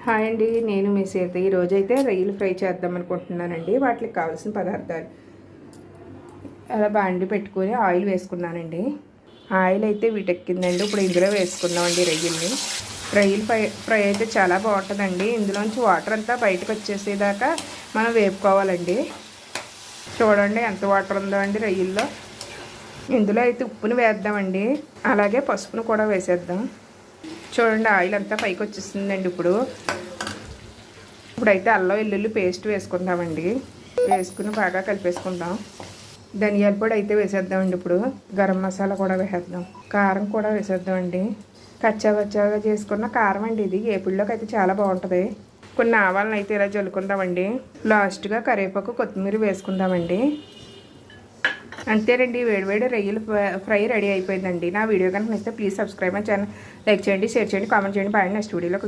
Hi అండి, నేను మీ సీత. ఈరోజైతే రొయ్యలు ఫ్రై చేద్దాం అనుకుంటున్నానండి. వాటికి కావాల్సిన పదార్థాలు అలా బాండి పెట్టుకొని ఆయిల్ వేసుకున్నానండి. ఆయిల్ అయితే వీటెక్కిందండి. ఇప్పుడు ఇందులో వేసుకున్నామండి రొయ్యల్ని. రొయ్యలు ఫ్రై అయితే చాలా బాగుంటుందండి. ఇందులోంచి వాటర్ అంతా బయటకు వచ్చేసేదాకా మనం వేపుకోవాలండి. చూడండి ఎంత వాటర్ ఉందో అండి రొయ్యల్లో. ఇందులో అయితే ఉప్పుని వేద్దామండి, అలాగే పసుపును కూడా వేసేద్దాం. చూడండి ఆయిల్ అంతా పైకి వచ్చేస్తుందండి. ఇప్పుడైతే అల్లం వెల్లుల్లి పేస్ట్ వేసుకుందామండి. వేసుకుని బాగా కలిపేసుకుందాం. ధనియాల పొడి అయితే వేసేద్దామండి. ఇప్పుడు గరం మసాలా కూడా వేసేద్దాం. కారం కూడా వేసేద్దామండి. కచ్చాపచ్చాగా చేసుకున్న కారం అండి ఇది. ఏపుల్లోకి అయితే చాలా బాగుంటుంది. కొన్ని ఆవాలను అయితే ఇలా జల్లుకుందామండి. లాస్ట్గా కరివేపాకు కొత్తిమీర వేసుకుందామండి. అంతేనండి, వేడివేడి రొయ్యలు ఫ్రై రెడీ అయిపోయిందండి. నా వీడియో కనుక నచ్చితే please subscribe my channel. Like చేయండి, షేర్ చేయండి, కామెంట్ చేయండి. బాయ్. నెక్స్ట్ వీడియోలో